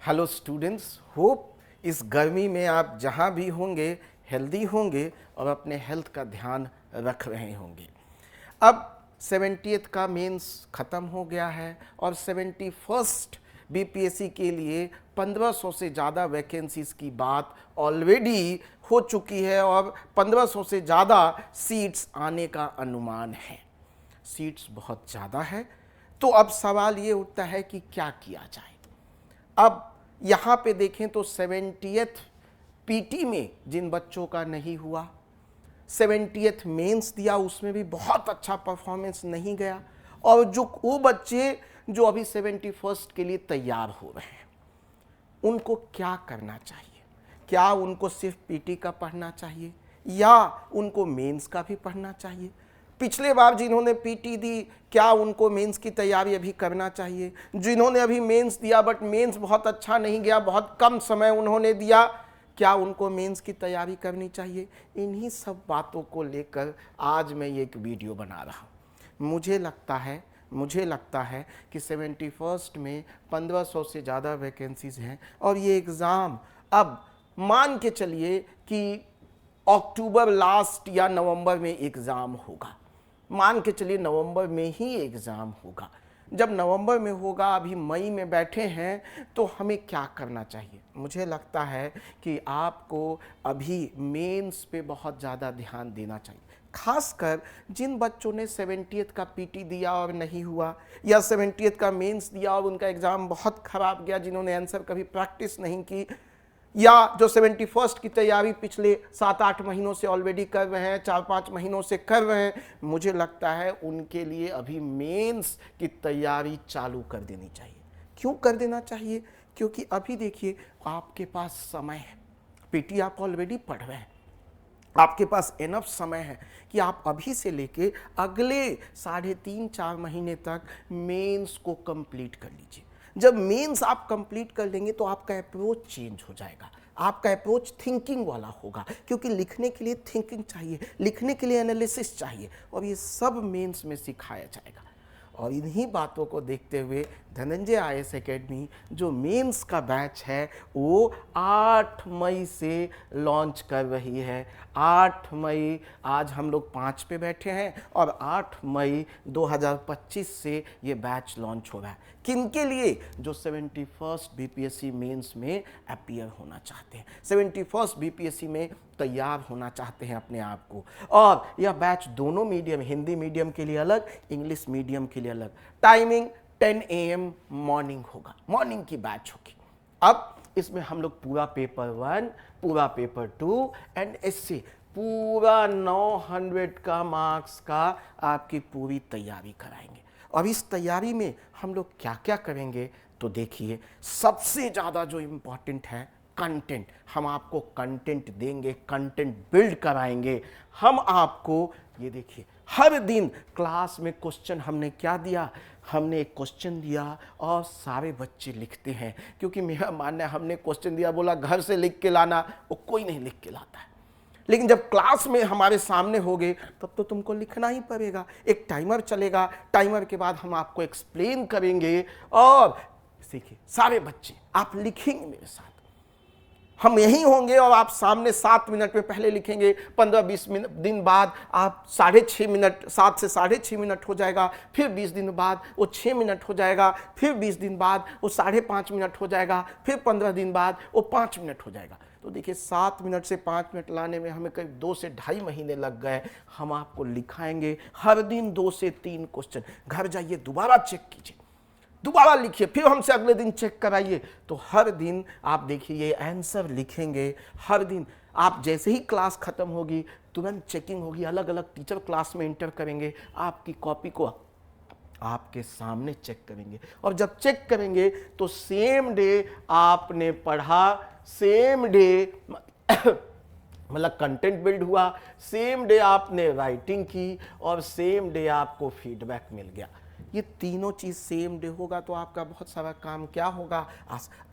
Hello students, hope इस गर्मी में आप जहाँ भी होंगे हेल्दी होंगे और अपने हेल्थ का ध्यान रख रहे होंगे। अब 70th का मेंस ख़त्म हो गया है और 71st बीपीएससी के लिए 1500 से ज़्यादा वैकेंसीज़ की बात ऑलरेडी हो चुकी है और 1500 से ज़्यादा सीट्स आने का अनुमान है। सीट्स बहुत ज़्यादा है, तो अब सवाल ये उठता है कि क्या किया जाए। अब यहाँ पे देखें तो 70th पीटी में जिन बच्चों का नहीं हुआ, 70th मेंस दिया उसमें भी बहुत अच्छा परफॉर्मेंस नहीं गया, और जो वो बच्चे जो अभी 71st के लिए तैयार हो रहे हैं उनको क्या करना चाहिए? क्या उनको सिर्फ पीटी का पढ़ना चाहिए या उनको मेंस का भी पढ़ना चाहिए? पिछले बार जिन्होंने पीटी दी, क्या उनको मेंस की तैयारी अभी करना चाहिए? जिन्होंने अभी मेंस दिया बट मेंस बहुत अच्छा नहीं गया, बहुत कम समय उन्होंने दिया, क्या उनको मेंस की तैयारी करनी चाहिए? इन्हीं सब बातों को लेकर आज मैं ये एक वीडियो बना रहा हूँ। मुझे लगता है कि 71st में 1500 से ज़्यादा वैकेंसीज़ हैं और ये एग्ज़ाम अब मान के चलिए कि अक्टूबर लास्ट या नवंबर में एग्ज़ाम होगा। मान के चलिए नवंबर में ही एग्ज़ाम होगा। जब नवंबर में होगा, अभी मई में बैठे हैं, तो हमें क्या करना चाहिए? मुझे लगता है कि आपको अभी मेंस पे बहुत ज़्यादा ध्यान देना चाहिए, खासकर जिन बच्चों ने 70th का पीटी दिया और नहीं हुआ, या 70th का मेंस दिया और उनका एग्ज़ाम बहुत ख़राब गया, जिन्होंने आंसर कभी प्रैक्टिस नहीं की, या जो 71st की तैयारी पिछले 7-8 महीनों से ऑलरेडी कर रहे हैं, 4-5 महीनों से कर रहे हैं। मुझे लगता है उनके लिए अभी मेंस की तैयारी चालू कर देनी चाहिए। क्यों कर देना चाहिए? क्योंकि अभी देखिए आपके पास समय है। पीटी आप ऑलरेडी पढ़ रहे हैं, आपके पास एनफ समय है कि आप अभी से लेके अगले 3.5-4 महीने तक मेंस को कंप्लीट कर लीजिए। जब मेंस आप कंप्लीट कर लेंगे तो आपका अप्रोच चेंज हो जाएगा, आपका अप्रोच थिंकिंग वाला होगा, क्योंकि लिखने के लिए थिंकिंग चाहिए, लिखने के लिए एनालिसिस चाहिए, और ये सब मेंस में सिखाया जाएगा। और इन्हीं बातों को देखते हुए धनंजय आईएएस एकेडमी जो मेंस का बैच है वो 8 मई से लॉन्च कर रही है। 8 मई, आज हम लोग 5 पे बैठे हैं और 8 मई 2025 से ये बैच लॉन्च हो रहा है। किनके लिए? जो 71st बीपीएससी मेंस में अपीयर होना चाहते हैं, 71st बीपीएससी में तैयार होना चाहते हैं अपने आप को। और यह बैच दोनों मीडियम, हिंदी मीडियम के लिए अलग, इंग्लिश मीडियम के लिए अलग। टाइमिंग 10 AM मॉर्निंग होगा, मॉर्निंग की बैच होगी। अब इसमें हम लोग पूरा पेपर 1, पूरा पेपर 2 एंड एसए, पूरा 900 का मार्क्स का आपकी पूरी तैयारी कराएंगे। और इस तैयारी में हम लोग क्या क्या करेंगे तो देखिए, सबसे ज़्यादा जो इम्पॉर्टेंट है कंटेंट। हम आपको कंटेंट देंगे, कंटेंट बिल्ड कराएंगे हम आपको। ये देखिए, हर दिन क्लास में क्वेश्चन हमने क्या दिया? हमने एक क्वेश्चन दिया और सारे बच्चे लिखते हैं, क्योंकि मेरा मानना है हमने क्वेश्चन दिया, बोला घर से लिख के लाना, वो कोई नहीं लिख के लाता है। लेकिन जब क्लास में हमारे सामने होगे तब तो तुमको लिखना ही पड़ेगा। एक टाइमर चलेगा, टाइमर के बाद हम आपको एक्सप्लेन करेंगे और सीखिए सारे बच्चे आप लिखेंगे मेरे साथ। हम यहीं होंगे और आप सामने 7 मिनट में पहले लिखेंगे, 15-20 दिन बाद आप 6.5 मिनट, 7 से 6.5 मिनट हो जाएगा, फिर 20 दिन बाद वो 6 मिनट हो जाएगा, फिर 20 दिन बाद वो 5.5 मिनट हो जाएगा, फिर 15 दिन बाद वो 5 मिनट हो जाएगा। तो देखिए 7 मिनट से 5 मिनट लाने में हमें करीब 2 से ढाई महीने लग गए। हम आपको लिखाएंगे हर दिन 2 से 3 क्वेश्चन। घर जाइए दोबारा चेक कीजिए, दोबारा लिखिए, फिर हमसे अगले दिन चेक कराइए। तो हर दिन आप देखिए ये आंसर लिखेंगे। हर दिन आप जैसे ही क्लास खत्म होगी तुरंत चेकिंग होगी, अलग अलग टीचर क्लास में इंटर करेंगे, आपकी कॉपी को आपके सामने चेक करेंगे। और जब चेक करेंगे तो सेम डे आपने पढ़ा, सेम डे मतलब कंटेंट बिल्ड हुआ, सेम डे आपने राइटिंग की और सेम डे आपको फीडबैक मिल गया। ये तीनों चीज़ सेम डे होगा तो आपका बहुत सारा काम क्या होगा,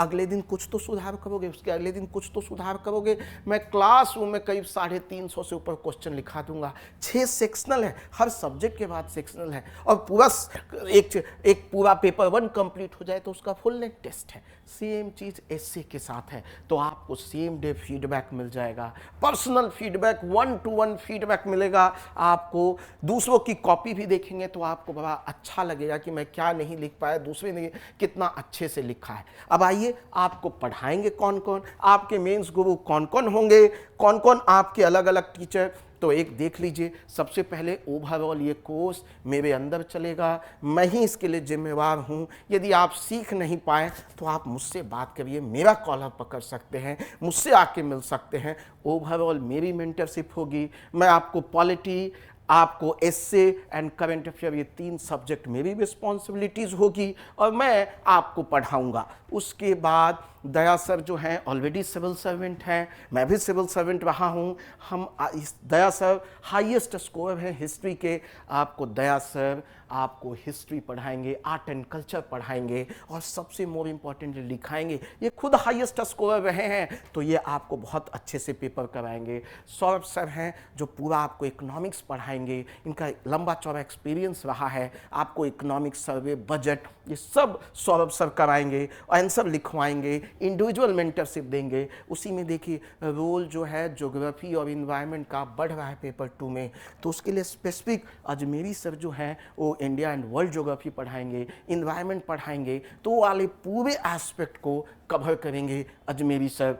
अगले दिन कुछ तो सुधार करोगे, उसके अगले दिन कुछ तो सुधार करोगे। मैं क्लासरूम में करीब 350 से ऊपर क्वेश्चन लिखा दूंगा। 6 सेक्शनल है, हर सब्जेक्ट के बाद सेक्शनल है, और पूरा एक पूरा पेपर 1 कंप्लीट हो जाए तो उसका फुल लेंथ टेस्ट है। सेम चीज़ एसए के साथ है, तो आपको सेम डे फीडबैक मिल जाएगा, पर्सनल फीडबैक, 1-to-1 फीडबैक मिलेगा आपको। दूसरों की कॉपी भी देखेंगे तो आपको बड़ा अच्छा लगेगा कि मैं क्या नहीं लिख पाया, दूसरे ने कितना अच्छे से लिखा है। अब आइए आपको पढ़ाएंगे कौन कौन, आपके मेंस गुरु कौन कौन होंगे, कौन कौन आपके अलग अलग टीचर। तो एक देख लीजिए, सबसे पहले ओवरऑल ये कोर्स मेरे अंदर चलेगा, मैं ही इसके लिए जिम्मेवार हूँ। यदि आप सीख नहीं पाए तो आप मुझसे बात करिए, मेरा कॉलर पकड़ सकते हैं, मुझसे आके मिल सकते हैं। ओवरऑल मेरी मेंटरशिप होगी, मैं आपको पॉलिटी, आपको एसए एंड करंट अफेयर, ये 3 सब्जेक्ट मेरी रिस्पॉन्सिबिलिटीज़ होगी और मैं आपको पढ़ाऊंगा। उसके बाद दया सर जो हैं ऑलरेडी सिविल सर्वेंट हैं, मैं भी सिविल सर्वेंट रहा हूं। हम इस दया सर हाईएस्ट स्कोर हैं हिस्ट्री के, आपको दया सर आपको हिस्ट्री पढ़ाएंगे, आर्ट एंड कल्चर पढ़ाएंगे, और सबसे मोर इम्पॉर्टेंटली लिखाएंगे। ये खुद हाईएस्ट स्कोर रहे हैं तो ये आपको बहुत अच्छे से पेपर कराएंगे। सौरभ सर हैं जो पूरा आपको इकोनॉमिक्स पढ़ाएंगे, इनका लंबा चौड़ा एक्सपीरियंस रहा है, आपको इकोनॉमिक्स, सर्वे, बजट, ये सब सौरभ सर कराएंगे, आंसर लिखवाएंगे, इंडिविजुअल मेंटरशिप देंगे। उसी में देखिए रोल जो है ज्योग्राफी और इन्वायरमेंट का बढ़ रहा है पेपर 2 में, तो उसके लिए स्पेसिफिक अजमेरी सर जो हैं वो इंडिया एंड वर्ल्ड ज्योग्राफी पढ़ाएंगे, इन्वायरमेंट पढ़ाएंगे, तो वाले पूरे एस्पेक्ट को कवर करेंगे अजमेरी सर।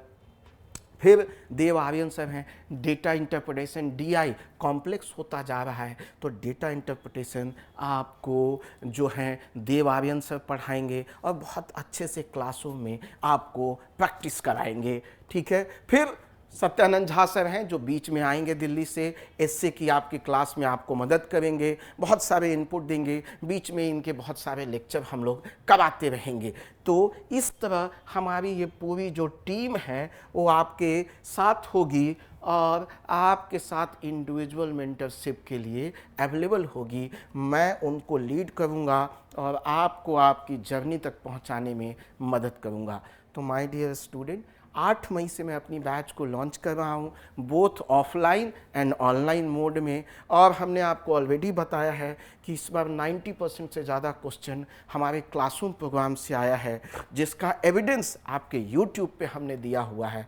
फिर देव आर्यन सर हैं, डेटा इंटरप्रिटेशन, डीआई कॉम्प्लेक्स होता जा रहा है तो डेटा इंटरप्रिटेशन आपको जो हैं देव आर्यन सर पढ़ाएंगे और बहुत अच्छे से क्लासों में आपको प्रैक्टिस कराएंगे। ठीक है। फिर सत्यानंद झा सर हैं जो बीच में आएंगे दिल्ली से, एसए की आपकी क्लास में आपको मदद करेंगे, बहुत सारे इनपुट देंगे, बीच में इनके बहुत सारे लेक्चर हम लोग कराते रहेंगे। तो इस तरह हमारी ये पूरी जो टीम है वो आपके साथ होगी और आपके साथ इंडिविजुअल मेंटरशिप के लिए अवेलेबल होगी। मैं उनको लीड करूँगा और आपको आपकी जर्नी तक पहुँचाने में मदद करूँगा। तो माय डियर स्टूडेंट, 8 मई से मैं अपनी बैच को लॉन्च कर रहा हूँ, both offline and online mode में, और हमने आपको ऑलरेडी बताया है कि इस बार 90% से ज़्यादा क्वेश्चन हमारे क्लासरूम प्रोग्राम से आया है, जिसका एविडेंस आपके यूट्यूब पे हमने दिया हुआ है।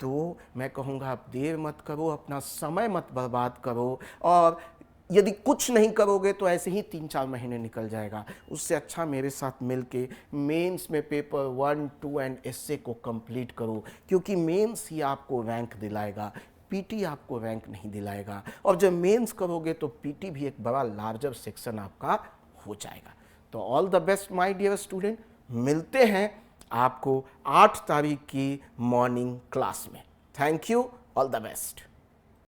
तो मैं कहूँगा आप देर मत करो, अपना समय मत बर्बाद करो, और यदि कुछ नहीं करोगे तो ऐसे ही 3-4 महीने निकल जाएगा। उससे अच्छा मेरे साथ मिलके मेंस में पेपर 1, 2 एंड एसए को कंप्लीट करो, क्योंकि मेंस ही आपको रैंक दिलाएगा, पीटी आपको रैंक नहीं दिलाएगा। और जब मेंस करोगे तो पीटी भी एक बड़ा लार्जर सेक्शन आपका हो जाएगा। तो all the best my dear student, मिलते हैं आपको 8 तारीख की मॉर्निंग क्लास में। Thank you, all the best.